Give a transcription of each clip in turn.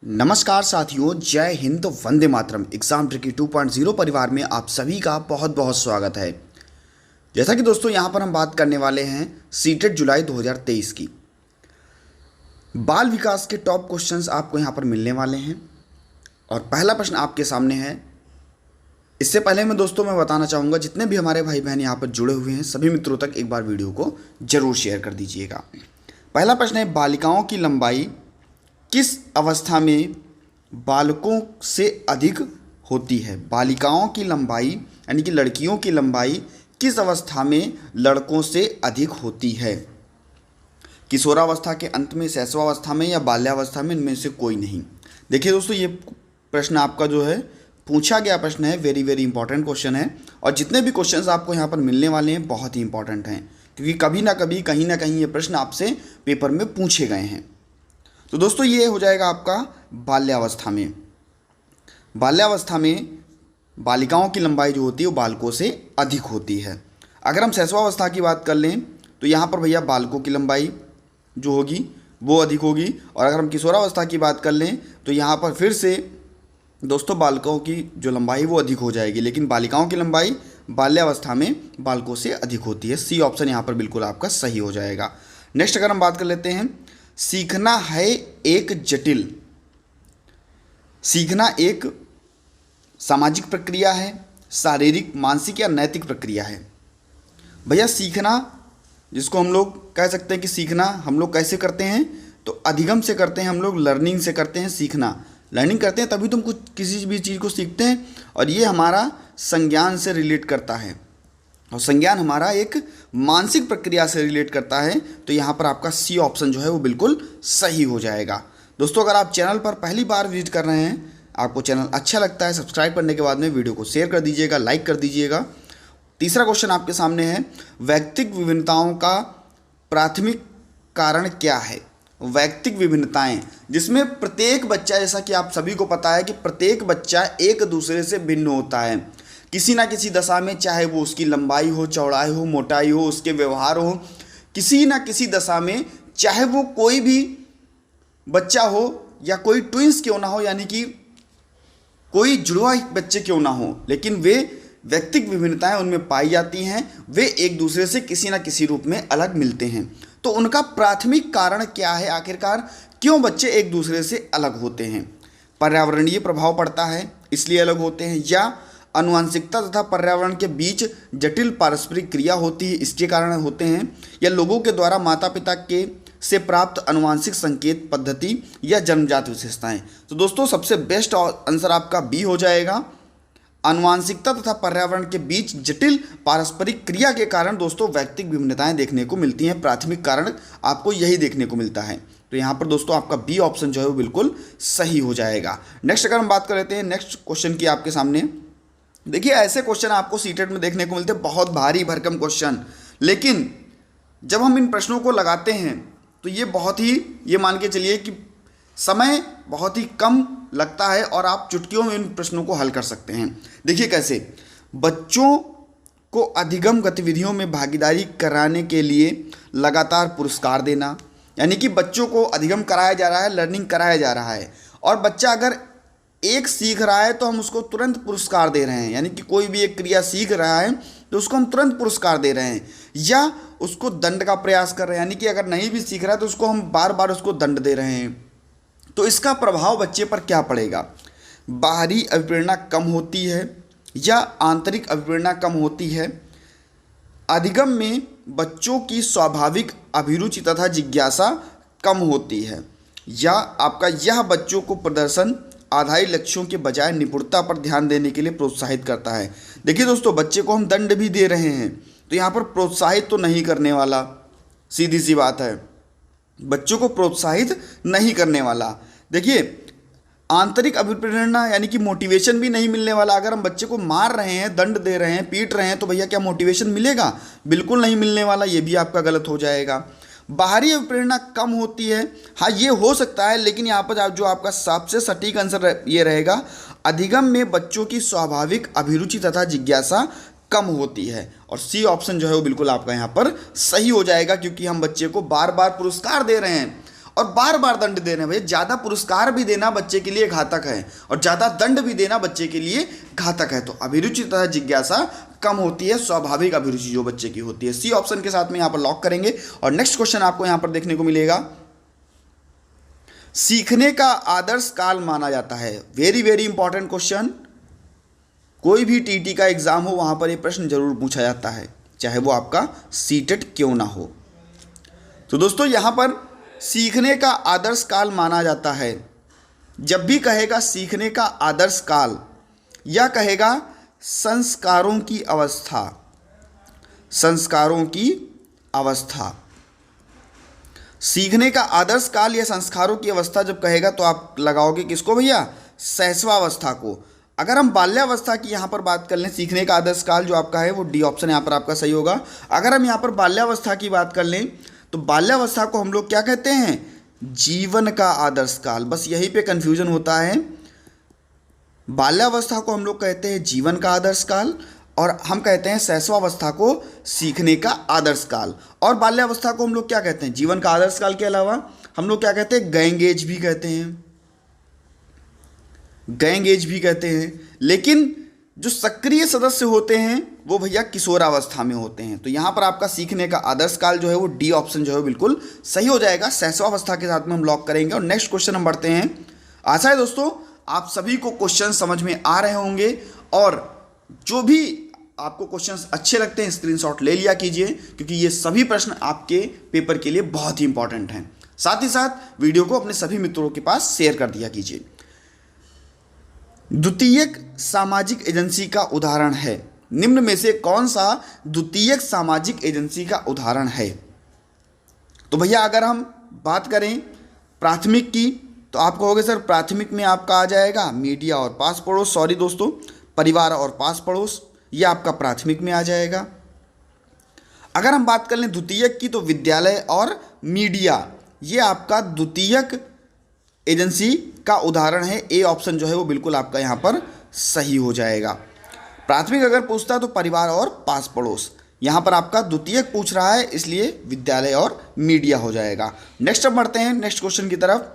नमस्कार साथियों, जय हिंद, वंदे मातरम। एग्जाम ट्रिकी 2.0 परिवार में आप सभी का बहुत बहुत स्वागत है। जैसा कि दोस्तों यहाँ पर हम बात करने वाले हैं सीटेट जुलाई 2023 की। बाल विकास के टॉप क्वेश्चंस आपको यहाँ पर मिलने वाले हैं और पहला प्रश्न आपके सामने है। इससे पहले मैं बताना चाहूँगा, जितने भी हमारे भाई बहन यहाँ पर जुड़े हुए हैं सभी मित्रों तक एक बार वीडियो को जरूर शेयर कर दीजिएगा। पहला प्रश्न है, बालिकाओं की लंबाई किस अवस्था में बालकों से अधिक होती है? बालिकाओं की लंबाई यानी कि लड़कियों की लंबाई किस अवस्था में लड़कों से अधिक होती है? किशोरावस्था के अंत में, शैशवावस्था में या बाल्यावस्था में? इनमें से कोई नहीं। देखिए दोस्तों, ये प्रश्न आपका जो है पूछा गया प्रश्न है, वेरी वेरी इंपॉर्टेंट क्वेश्चन है। और जितने भी क्वेश्चंस आपको यहाँ पर मिलने वाले हैं बहुत ही इंपॉर्टेंट हैं, क्योंकि कभी ना कभी कहीं ना कहीं ये प्रश्न आपसे पेपर में पूछे गए हैं। तो दोस्तों ये हो जाएगा आपका बाल्यावस्था में। बाल्यावस्था में बालिकाओं की लंबाई जो होती है वो बालकों से अधिक होती है। अगर हम शैशवावस्था की बात कर लें तो यहाँ पर भैया बालकों की लंबाई जो होगी वो अधिक होगी। और अगर हम किशोरावस्था की बात कर लें तो यहाँ पर फिर से दोस्तों बालकों की जो लंबाई वो अधिक हो जाएगी, लेकिन बालिकाओं की लंबाई बाल्यावस्था में बालकों से अधिक होती है। सी ऑप्शन यहाँ पर बिल्कुल आपका सही हो जाएगा। नेक्स्ट अगर हम बात कर लेते हैं, सीखना एक सामाजिक प्रक्रिया है, शारीरिक, मानसिक या नैतिक प्रक्रिया है? भैया सीखना, जिसको हम लोग कह सकते हैं कि सीखना हम लोग कैसे करते हैं, तो अधिगम से करते हैं, हम लोग लर्निंग से करते हैं। सीखना लर्निंग करते हैं तभी तुम कुछ किसी भी चीज़ को सीखते हैं, और ये हमारा संज्ञान से रिलेट करता है और संज्ञान हमारा एक मानसिक प्रक्रिया से रिलेट करता है। तो यहाँ पर आपका सी ऑप्शन जो है वो बिल्कुल सही हो जाएगा। दोस्तों अगर आप चैनल पर पहली बार विजिट कर रहे हैं, आपको चैनल अच्छा लगता है, सब्सक्राइब करने के बाद में वीडियो को शेयर कर दीजिएगा, लाइक कर दीजिएगा। तीसरा क्वेश्चन आपके सामने है, वैयक्तिक विभिन्नताओं का प्राथमिक कारण क्या है? वैयक्तिक विभिन्नताएं, जिसमें प्रत्येक बच्चा, जैसा कि आप सभी को पता है कि प्रत्येक बच्चा एक दूसरे से भिन्न होता है किसी ना किसी दशा में, चाहे वो उसकी लंबाई हो, चौड़ाई हो, मोटाई हो, उसके व्यवहार हो, किसी ना किसी दशा में, चाहे वो कोई भी बच्चा हो या कोई ट्विंस क्यों ना हो, यानी कि कोई जुड़वा बच्चे क्यों ना हो, लेकिन वे व्यक्तिगत विभिन्नताएं उनमें पाई जाती हैं। वे एक दूसरे से किसी ना किसी रूप में अलग मिलते हैं। तो उनका प्राथमिक कारण क्या है? आखिरकार क्यों बच्चे एक दूसरे से अलग होते हैं? पर्यावरणीय प्रभाव पड़ता है इसलिए अलग होते हैं, या आनुवंशिकता तथा पर्यावरण के बीच जटिल पारस्परिक क्रिया होती है इसके कारण होते हैं, या लोगों के द्वारा माता पिता के से प्राप्त आनुवंशिक संकेत पद्धति या जन्मजात विशेषताएं? तो दोस्तों सबसे बेस्ट आंसर आपका बी हो जाएगा। आनुवंशिकता तथा पर्यावरण के बीच जटिल पारस्परिक क्रिया के कारण दोस्तों व्यक्तिगत विभिन्नताएं देखने को मिलती हैं। प्राथमिक कारण आपको यही देखने को मिलता है। तो यहाँ पर दोस्तों आपका बी ऑप्शन जो है वो बिल्कुल सही हो जाएगा। नेक्स्ट अगर हम बात कर लेते हैं नेक्स्ट क्वेश्चन की आपके सामने, देखिए ऐसे क्वेश्चन आपको सीटेट में देखने को मिलते हैं, बहुत भारी भरकम क्वेश्चन, लेकिन जब हम इन प्रश्नों को लगाते हैं तो ये मान के चलिए कि समय बहुत ही कम लगता है और आप चुटकियों में इन प्रश्नों को हल कर सकते हैं। देखिए कैसे, बच्चों को अधिगम गतिविधियों में भागीदारी कराने के लिए लगातार पुरस्कार देना, यानी कि बच्चों को अधिगम कराया जा रहा है, लर्निंग कराया जा रहा है, और बच्चा अगर एक सीख रहा है तो हम उसको तुरंत पुरस्कार दे रहे हैं, यानी कि कोई भी एक क्रिया सीख रहा है तो उसको हम तुरंत पुरस्कार दे रहे हैं, या उसको दंड का प्रयास कर रहे हैं, यानी कि अगर नहीं भी सीख रहा है तो उसको हम बार बार उसको दंड दे रहे हैं। तो इसका प्रभाव बच्चे पर क्या पड़ेगा? बाहरी अभिप्रेरणा कम होती है या आंतरिक अभिप्रेरणा कम होती है? अधिगम में बच्चों की स्वाभाविक अभिरुचि तथा जिज्ञासा कम होती है, या आपका यह बच्चों को प्रदर्शन आधारित लक्ष्यों के बजाय निपुणता पर ध्यान देने के लिए प्रोत्साहित करता है? देखिए दोस्तों, बच्चे को हम दंड भी दे रहे हैं तो यहाँ पर प्रोत्साहित तो नहीं करने वाला, सीधी सी बात है, बच्चों को प्रोत्साहित नहीं करने वाला। देखिए आंतरिक अभिप्रेरणा यानी कि मोटिवेशन भी नहीं मिलने वाला। अगर हम बच्चे को मार रहे हैं, दंड दे रहे हैं, पीट रहे हैं, तो भैया क्या मोटिवेशन मिलेगा? बिल्कुल नहीं मिलने वाला। ये भी आपका गलत हो जाएगा। बाहरी अभिप्रेरणा कम होती है, हाँ ये हो सकता है, लेकिन यहाँ पर जो आपका सबसे सटीक आंसर ये रहेगा, अधिगम में बच्चों की स्वाभाविक अभिरुचि तथा जिज्ञासा कम होती है। और सी ऑप्शन जो है वो बिल्कुल आपका यहाँ पर सही हो जाएगा, क्योंकि हम बच्चे को बार बार पुरस्कार दे रहे हैं और बार बार दंड दे रहे हैं। भैया ज़्यादा पुरस्कार भी देना बच्चे के लिए घातक है और ज़्यादा दंड भी देना बच्चे के लिए घातक है। तो अभिरुचि तथा जिज्ञासा कम होती है, स्वाभाविक अभिरुचि जो बच्चे की होती है। सी ऑप्शन के साथ में यहाँ पर लॉक करेंगे। और नेक्स्ट क्वेश्चन आपको यहाँ पर देखने को मिलेगा, सीखने का आदर्श काल माना जाता है। वेरी वेरी इंपॉर्टेंट क्वेश्चन, कोई भी टीटी का एग्जाम हो वहां पर यह प्रश्न जरूर पूछा जाता है, चाहे वो आपका सीटेट क्यों ना हो। तो दोस्तों यहां पर सीखने का आदर्श काल माना जाता है, जब भी कहेगा सीखने का आदर्श काल या कहेगा संस्कारों की अवस्था, संस्कारों की अवस्था। सीखने का आदर्श काल या संस्कारों की अवस्था जब कहेगा तो आप लगाओगे किसको भैया, शैशवावस्था को। अगर हम बाल्यावस्था की यहाँ पर बात कर लें, सीखने का आदर्श काल जो आपका है वो डी ऑप्शन यहाँ पर आपका सही होगा। अगर हम यहाँ पर बाल्यावस्था की बात कर लें तो बाल्यावस्था को हम लोग क्या कहते हैं, जीवन का आदर्श काल। बस यहीं पे कंफ्यूजन होता है, बाल्यावस्था को हम लोग कहते हैं जीवन का आदर्श काल और हम कहते हैं शैशवावस्था को सीखने का आदर्श काल। और बाल्यावस्था को हम लोग क्या कहते हैं, जीवन का आदर्श काल के अलावा हम लोग क्या कहते हैं, गैंग एज भी कहते हैं, गैंग एज भी कहते हैं। लेकिन जो सक्रिय सदस्य होते हैं वो भैया किशोरावस्था में होते हैं। तो यहाँ पर आपका सीखने का आदर्श काल जो है वो डी ऑप्शन जो है बिल्कुल सही हो जाएगा, शैशवावस्था के साथ में हम लॉक करेंगे। और नेक्स्ट क्वेश्चन हम बढ़ते हैं। आशा है दोस्तों आप सभी को क्वेश्चन समझ में आ रहे होंगे और जो भी आपको क्वेश्चंस अच्छे लगते हैं स्क्रीनशॉट ले लिया कीजिए, क्योंकि ये सभी प्रश्न आपके पेपर के लिए बहुत ही इंपॉर्टेंट हैं। साथ ही साथ वीडियो को अपने सभी मित्रों के पास शेयर कर दिया कीजिए। द्वितीयक सामाजिक एजेंसी का उदाहरण है, निम्न में से कौन सा द्वितीयक सामाजिक एजेंसी का उदाहरण है। तो भैया अगर हम बात करें प्राथमिक की तो आप कहोगे सर प्राथमिक में आपका आ जाएगा मीडिया और पास पड़ोस, सॉरी दोस्तों, परिवार और पास पड़ोस, ये आपका प्राथमिक में आ जाएगा। अगर हम बात कर लें द्वितीयक की तो विद्यालय और मीडिया, ये आपका द्वितीयक एजेंसी का उदाहरण है। ए ऑप्शन जो है वो बिल्कुल आपका यहाँ पर सही हो जाएगा। प्राथमिक अगर पूछता है तो परिवार और पास पड़ोस, यहाँ पर आपका द्वितीयक पूछ रहा है इसलिए विद्यालय और मीडिया हो जाएगा। नेक्स्ट अब बढ़ते हैं नेक्स्ट क्वेश्चन की तरफ।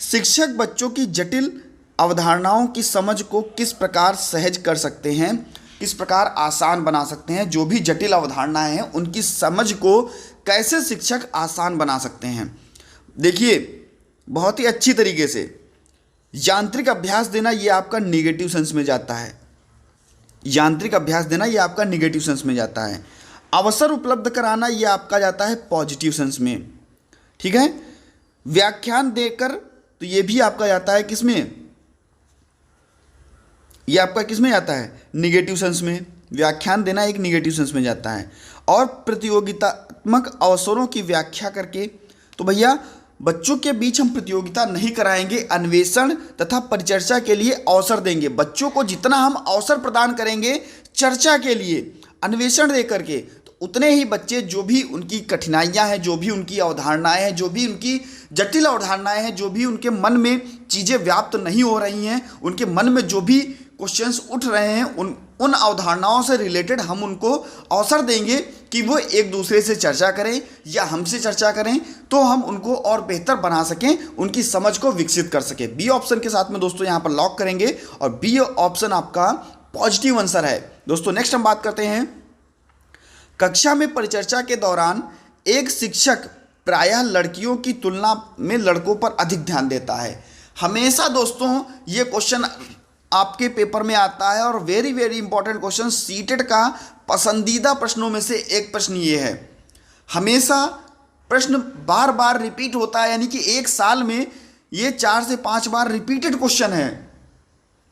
शिक्षक बच्चों की जटिल अवधारणाओं की समझ को किस प्रकार सहज कर सकते हैं, किस प्रकार आसान बना सकते हैं। जो भी जटिल अवधारणाएं हैं उनकी समझ को कैसे शिक्षक आसान बना सकते हैं। देखिए बहुत ही अच्छी तरीके से यांत्रिक अभ्यास देना ये आपका निगेटिव सेंस में जाता है, यांत्रिक अभ्यास देना ये आपका निगेटिव सेंस में जाता है। अवसर उपलब्ध कराना ये आपका जाता है पॉजिटिव सेंस में, ठीक है। व्याख्यान देकर तो ये भी आपका जाता है किसमें, ये आपका किसमें जाता है, निगेटिव सेंस में। व्याख्यान देना एक निगेटिव सेंस में जाता है। और प्रतियोगितात्मक अवसरों की व्याख्या करके, तो भैया बच्चों के बीच हम प्रतियोगिता नहीं कराएंगे, अन्वेषण तथा परिचर्चा के लिए अवसर देंगे। बच्चों को जितना हम अवसर प्रदान करेंगे चर्चा के लिए, अन्वेषण दे करके, तो उतने ही बच्चे जो भी उनकी कठिनाइयां हैं, जो भी उनकी अवधारणाएं हैं, जो भी उनकी जटिल अवधारणाएं हैं, जो भी उनके मन में चीज़ें व्याप्त नहीं हो रही हैं, उनके मन में जो भी क्वेश्चंस उठ रहे हैं, उन अवधारणाओं से रिलेटेड हम उनको अवसर देंगे कि वो एक दूसरे से चर्चा करें या हमसे चर्चा करें, तो हम उनको और बेहतर बना सकें, उनकी समझ को विकसित कर सकें। बी ऑप्शन के साथ में दोस्तों यहाँ पर लॉक करेंगे और बी ऑप्शन आपका पॉजिटिव आंसर है। दोस्तों नेक्स्ट हम बात करते हैं, कक्षा में परिचर्चा के दौरान एक शिक्षक प्रायः लड़कियों की तुलना में लड़कों पर अधिक ध्यान देता है। हमेशा दोस्तों ये क्वेश्चन आपके पेपर में आता है और very very important question, CTET का पसंदीदा प्रश्नों में से एक प्रश्न ये है। हमेशा प्रश्न बार बार रिपीट होता है, यानी कि एक साल में ये 4 से 5 बार रिपीटेड क्वेश्चन है।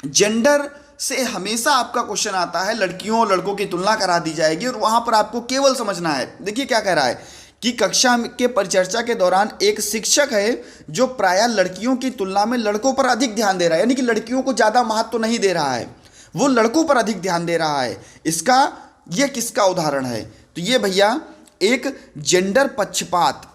जेंडर से हमेशा आपका क्वेश्चन आता है, लड़कियों और लड़कों की तुलना करा दी जाएगी और वहां पर आपको केवल समझना है। देखिए क्या कह रहा है कि कक्षा के परिचर्चा के दौरान एक शिक्षक है जो प्रायः लड़कियों की तुलना में लड़कों पर अधिक ध्यान दे रहा है, यानी कि लड़कियों को ज़्यादा महत्व नहीं दे रहा है, वो लड़कों पर अधिक ध्यान दे रहा है। इसका ये किसका उदाहरण है, तो ये भैया एक जेंडर पक्षपात,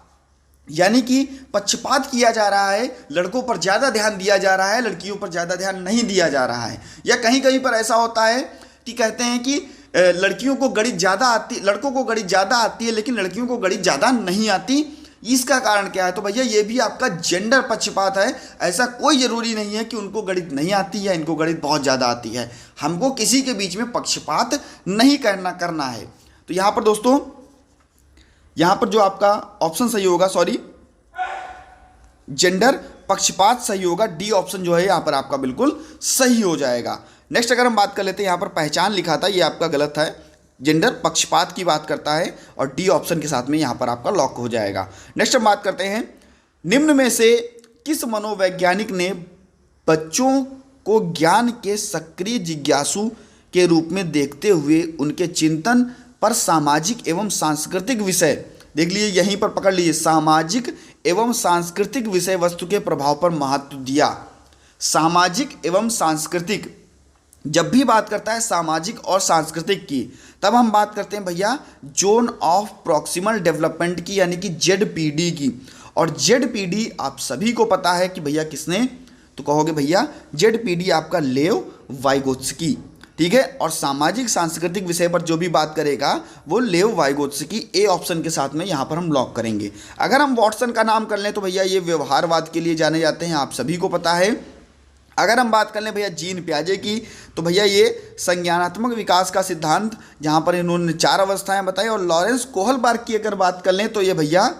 यानी कि पक्षपात किया जा रहा है, लड़कों पर ज़्यादा ध्यान दिया जा रहा है, लड़कियों पर ज़्यादा ध्यान नहीं दिया जा रहा है। या कहीं कहीं पर ऐसा होता है कि कहते हैं कि लड़कियों को गणित ज़्यादा आती, लड़कों को गणित ज़्यादा आती है लेकिन लड़कियों को गणित ज़्यादा नहीं आती, इसका कारण क्या है? तो भैया ये भी आपका जेंडर पक्षपात है। ऐसा कोई ज़रूरी नहीं है कि उनको गणित नहीं आती है, इनको गणित बहुत ज़्यादा आती है। हमको किसी के बीच में पक्षपात नहीं करना है। तो यहाँ पर दोस्तों, यहाँ पर जो आपका ऑप्शन सही होगा, सॉरी, जेंडर पक्षपात सही होगा। डी ऑप्शन जो है यहाँ पर आपका बिल्कुल सही हो जाएगा। नेक्स्ट अगर हम बात कर लेते हैं, यहाँ पर पहचान लिखा था, ये आपका गलत है। जेंडर पक्षपात की बात करता है और डी ऑप्शन के साथ में यहाँ पर आपका लॉक हो जाएगा। नेक्स्ट हम बात करते हैं, निम्न में से किस मनोवैज्ञानिक ने बच्चों को ज्ञान के सक्रिय जिज्ञासु के रूप में देखते हुए उनके चिंतन पर सामाजिक एवं सांस्कृतिक विषय, देख लीजिए यहीं पर पकड़ लीजिए, सामाजिक एवं सांस्कृतिक विषय वस्तु के प्रभाव पर महत्व दिया। सामाजिक एवं सांस्कृतिक, जब भी बात करता है सामाजिक और सांस्कृतिक की, तब हम बात करते हैं भैया जोन ऑफ प्रॉक्सिमल डेवलपमेंट की, यानी कि जेडपीडी की। और जेडपीडी आप सभी को पता है कि भैया किसने, तो कहोगे भैया जेडपीडी आपका लेव वाइगोत्स्की, ठीक है। और सामाजिक सांस्कृतिक विषय पर जो भी बात करेगा वो लेव वाइगोत्स्की, ए ऑप्शन के साथ में यहाँ पर हम लॉक करेंगे। अगर हम वॉटसन का नाम कर लें तो भैया ये व्यवहारवाद के लिए जाने जाते हैं, आप सभी को पता है। अगर हम बात कर लें भैया जीन पियाजे की, तो भैया ये संज्ञानात्मक विकास का सिद्धांत, जहाँ पर इन्होंने 4 अवस्थाएं बताई। और लॉरेंस कोहलबर्ग की अगर बात कर लें तो ये भैया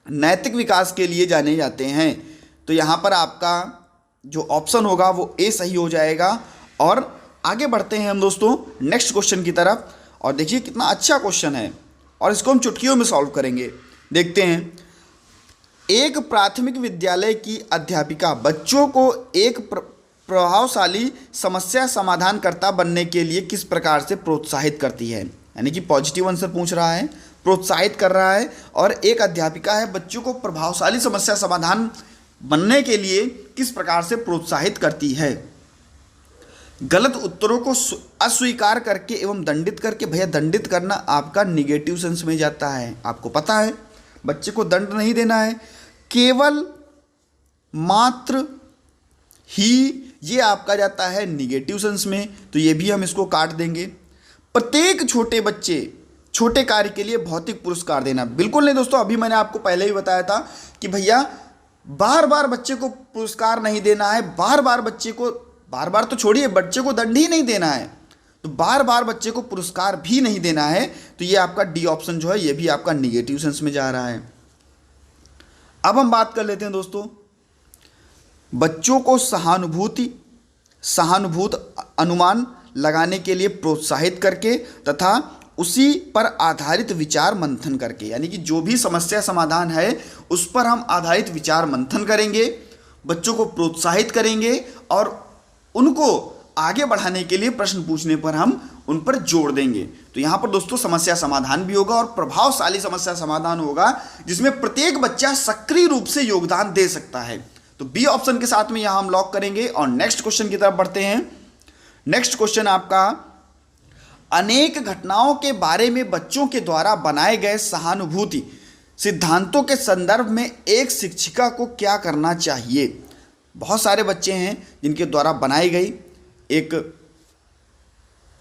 नैतिक विकास के लिए जाने जाते हैं। तो यहाँ पर आपका जो ऑप्शन होगा वो ए सही हो जाएगा। और आगे बढ़ते हैं हम दोस्तों नेक्स्ट क्वेश्चन की तरफ, और देखिए कितना अच्छा क्वेश्चन है और इसको हम चुटकियों में सॉल्व करेंगे। देखते हैं, एक प्राथमिक विद्यालय की अध्यापिका बच्चों को एक प्रभावशाली समस्या समाधानकर्ता बनने के लिए किस प्रकार से प्रोत्साहित करती है? यानी कि पॉजिटिव आंसर पूछ रहा है, प्रोत्साहित कर रहा है। और एक अध्यापिका है, बच्चों को प्रभावशाली समस्या समाधान बनने के लिए किस प्रकार से प्रोत्साहित करती है? गलत उत्तरों को अस्वीकार करके एवं दंडित करके। भैया दंडित करना आपका निगेटिव सेंस में जाता है, आपको पता है। बच्चे को दंड नहीं देना है, केवल मात्र ही, ये आपका जाता है निगेटिव सेंस में, तो ये भी हम इसको काट देंगे। प्रत्येक छोटे बच्चे छोटे कार्य के लिए भौतिक पुरस्कार देना, बिल्कुल नहीं दोस्तों। अभी मैंने आपको पहले ही बताया था कि भैया बार बार बच्चे को पुरस्कार नहीं देना है, बार बार बच्चे को, बार बार तो छोड़िए, बच्चे को दंड ही नहीं देना है, तो बार बार बच्चे को पुरस्कार भी नहीं देना है। तो ये आपका डी ऑप्शन जो है ये भी आपका निगेटिव सेंस में जा रहा है। अब हम बात कर लेते हैं दोस्तों, बच्चों को सहानुभूत अनुमान लगाने के लिए प्रोत्साहित करके तथा उसी पर आधारित विचार मंथन करके, यानी कि जो भी समस्या समाधान है उस पर हम आधारित विचार मंथन करेंगे, बच्चों को प्रोत्साहित करेंगे और उनको आगे बढ़ाने के लिए प्रश्न पूछने पर हम उन पर जोड़ देंगे। तो यहाँ पर दोस्तों समस्या समाधान भी होगा और प्रभावशाली समस्या समाधान होगा, जिसमें प्रत्येक बच्चा सक्रिय रूप से योगदान दे सकता है। तो बी ऑप्शन के साथ में यहाँ हम लॉक करेंगे और नेक्स्ट क्वेश्चन की तरफ बढ़ते हैं। नेक्स्ट क्वेश्चन आपका, अनेक घटनाओं के बारे में बच्चों के द्वारा बनाए गए सहानुभूति सिद्धांतों के संदर्भ में एक शिक्षिका को क्या करना चाहिए? बहुत सारे बच्चे हैं जिनके द्वारा बनाई गई एक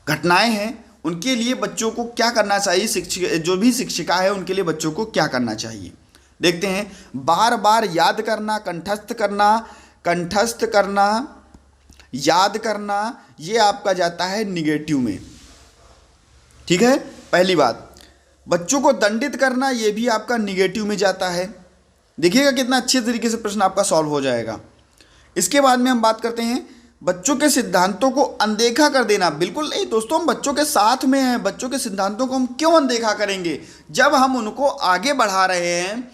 घटनाएं हैं, उनके लिए बच्चों को क्या करना चाहिए? शिक्षक, जो भी शिक्षिका है उनके लिए बच्चों को क्या करना चाहिए? देखते हैं, बार बार याद करना, कंठस्थ करना, याद करना, ये आपका जाता है निगेटिव में, ठीक है। पहली बात, बच्चों को दंडित करना, ये भी आपका निगेटिव में जाता है। देखिएगा कितना अच्छे तरीके से प्रश्न आपका सॉल्व हो जाएगा। इसके बाद में हम बात करते हैं, बच्चों के सिद्धांतों को अनदेखा कर देना। बिल्कुल नहीं दोस्तों, हम बच्चों के साथ में हैं, बच्चों के सिद्धांतों को हम क्यों अनदेखा करेंगे? जब हम उनको आगे बढ़ा रहे हैं,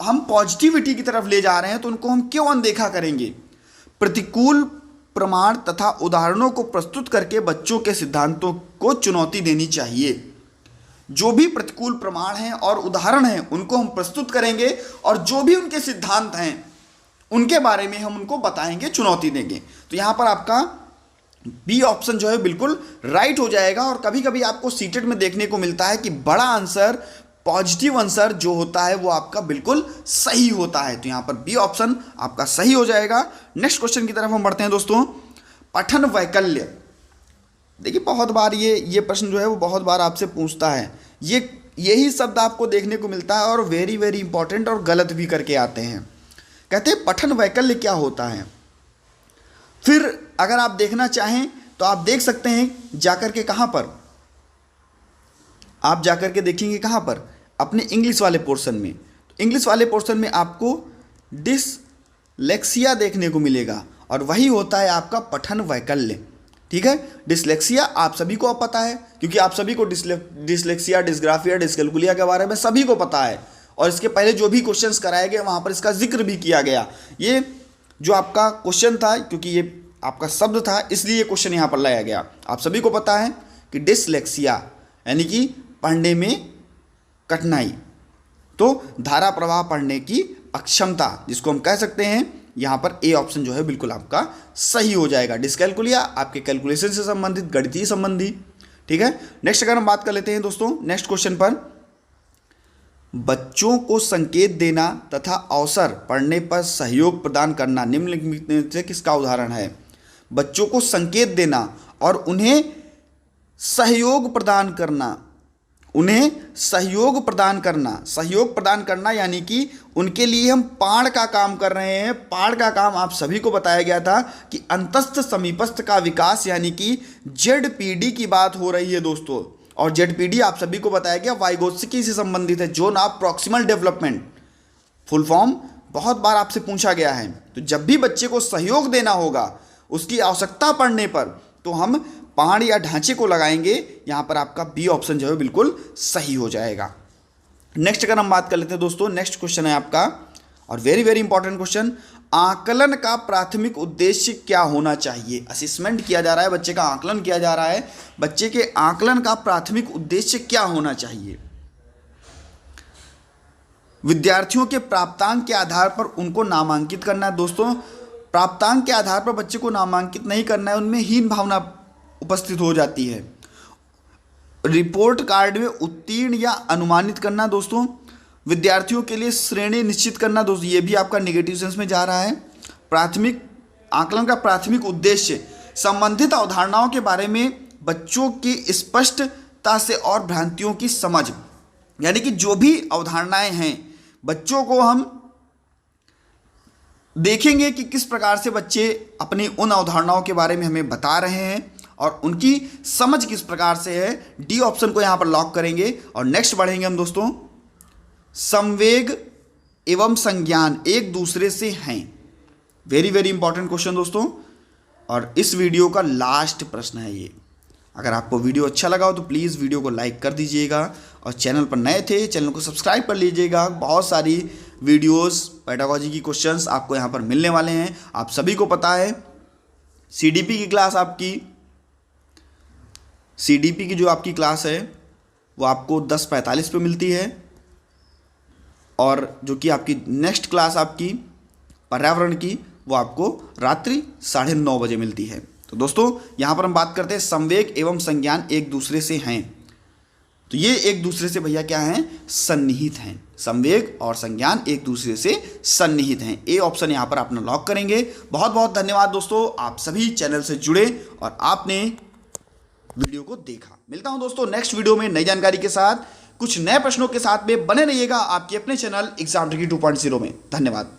हम पॉजिटिविटी की तरफ ले जा रहे हैं, तो उनको हम क्यों अनदेखा करेंगे? प्रतिकूल प्रमाण तथा उदाहरणों को प्रस्तुत करके बच्चों के सिद्धांतों को चुनौती देनी चाहिए। जो भी प्रतिकूल प्रमाण हैं और उदाहरण हैं उनको हम प्रस्तुत करेंगे और जो भी उनके सिद्धांत हैं उनके बारे में हम उनको बताएंगे, चुनौती देंगे। तो यहाँ पर आपका बी ऑप्शन जो है बिल्कुल राइट हो जाएगा। और कभी कभी आपको सीटेट में देखने को मिलता है कि बड़ा आंसर, पॉजिटिव आंसर जो होता है वो आपका बिल्कुल सही होता है। तो यहाँ पर बी ऑप्शन आपका सही हो जाएगा। नेक्स्ट क्वेश्चन की तरफ हम बढ़ते हैं दोस्तों, पठन वैकल्य। देखिए बहुत बार ये प्रश्न जो है वो बहुत बार आपसे पूछता है। ये यही शब्द आपको देखने को मिलता है और वेरी वेरी इंपॉर्टेंट और गलत भी करके आते हैं। कहते हैं पठन वैकल्य क्या होता है। फिर अगर आप देखना चाहें तो आप देख सकते हैं जाकर के कहाँ पर, आप जाकर के देखेंगे कहाँ पर, अपने इंग्लिश वाले पोर्शन में। तो इंग्लिश वाले पोर्शन में आपको डिसलेक्सिया देखने को मिलेगा और वही होता है आपका पठन वैकल्य। ठीक है, डिसलेक्सिया आप सभी को पता है क्योंकि आप सभी को डिसलेक्सिया, डिस्ग्राफिया, डिस्कैल्कुलिया के बारे में सभी को पता है और इसके पहले जो भी क्वेश्चंस कराए गए वहाँ पर इसका जिक्र भी किया गया। ये जो आपका क्वेश्चन था, क्योंकि ये आपका शब्द था इसलिए ये क्वेश्चन यहाँ पर लाया गया। आप सभी को पता है कि डिसलेक्सिया यानी कि पढ़ने में कठिनाई, तो धारा प्रवाह पढ़ने की अक्षमता, जिसको हम कह सकते हैं यहाँ पर ए ऑप्शन जो है बिल्कुल आपका सही हो जाएगा। डिस्कैल्कुलिया आपके कैलकुलेशन से संबंधित, गणितीय संबंधी। ठीक है, नेक्स्ट अगर हम बात कर लेते हैं दोस्तों नेक्स्ट क्वेश्चन पर, बच्चों को संकेत देना तथा अवसर पढ़ने पर सहयोग प्रदान करना निम्नलिखित में से किसका उदाहरण है। बच्चों को संकेत देना और उन्हें सहयोग प्रदान करना, उन्हें सहयोग प्रदान करना यानी कि उनके लिए हम पाढ़ का काम कर रहे हैं। पाढ़ का काम आप सभी को बताया गया था कि अंतस्थ समीपस्थ का विकास यानी कि जेडपीडी की बात हो रही है दोस्तों। और जेडपीडी आप सभी को बताया गया वाइगोत्स्की से संबंधित है, zone of proximal development, full form बहुत बार आपसे पूछा गया है। तो जब भी बच्चे को सहयोग देना होगा उसकी आवश्यकता पड़ने पर, तो हम पहाड़ या ढांचे को लगाएंगे। यहाँ पर आपका बी ऑप्शन जो है बिल्कुल सही हो जाएगा। नेक्स्ट अगर हम बात कर लेते हैं दोस्तों, नेक्स्ट क्वेश्चन है आपका और वेरी वेरी इंपॉर्टेंट क्वेश्चन, आकलन का प्राथमिक उद्देश्य क्या होना चाहिए। असेसमेंट किया जा रहा है, बच्चे का आकलन किया जा रहा है, बच्चे के आकलन का प्राथमिक उद्देश्य क्या होना चाहिए। विद्यार्थियों के प्राप्तांक के आधार पर उनको नामांकित करना है। दोस्तों प्राप्तांक के आधार पर बच्चे को नामांकित नहीं करना है, उनमें हीन भावना उपस्थित हो जाती है। रिपोर्ट कार्ड में उत्तीर्ण या अनुमानित करना दोस्तों, विद्यार्थियों के लिए श्रेणी निश्चित करना दोस्तों, ये भी आपका नेगेटिव सेंस में जा रहा है। प्राथमिक आकलन का प्राथमिक उद्देश्य संबंधित अवधारणाओं के बारे में बच्चों की स्पष्टता से और भ्रांतियों की समझ, यानी कि जो भी अवधारणाएं हैं बच्चों को हम देखेंगे कि किस प्रकार से बच्चे अपनी उन अवधारणाओं के बारे में हमें बता रहे हैं और उनकी समझ किस प्रकार से है। डी ऑप्शन को यहां पर लॉक करेंगे और नेक्स्ट बढ़ेंगे हम दोस्तों, संवेग एवं संज्ञान एक दूसरे से हैं। वेरी वेरी इंपॉर्टेंट क्वेश्चन दोस्तों और इस वीडियो का लास्ट प्रश्न है ये। अगर आपको वीडियो अच्छा लगा हो तो प्लीज़ वीडियो को लाइक कर दीजिएगा और चैनल पर नए थे चैनल को सब्सक्राइब कर लीजिएगा। बहुत सारी वीडियोस पेडागोजी की क्वेश्चंस आपको यहाँ पर मिलने वाले हैं। आप सभी को पता है सीडीपी की क्लास आपकी, सीडीपी की जो आपकी क्लास है वो आपको 10:45 पे मिलती है और जो कि आपकी नेक्स्ट क्लास आपकी पर्यावरण की वो आपको रात्रि 9:30 बजे मिलती है। तो दोस्तों यहाँ पर हम बात करते हैं संवेग एवं संज्ञान एक दूसरे से हैं, तो ये एक दूसरे से भैया क्या हैं, सन्निहित हैं। संवेग और संज्ञान एक दूसरे से सन्निहित हैं। ए ऑप्शन यहाँ पर अपना लॉक करेंगे। बहुत बहुत धन्यवाद दोस्तों, आप सभी चैनल से जुड़े और आपने वीडियो को देखा। मिलता हूं दोस्तों नेक्स्ट वीडियो में नई जानकारी के साथ, कुछ नए प्रश्नों के साथ में बने रहिएगा आपके अपने चैनल एग्जाम ट्रिकी 2.0 में। धन्यवाद।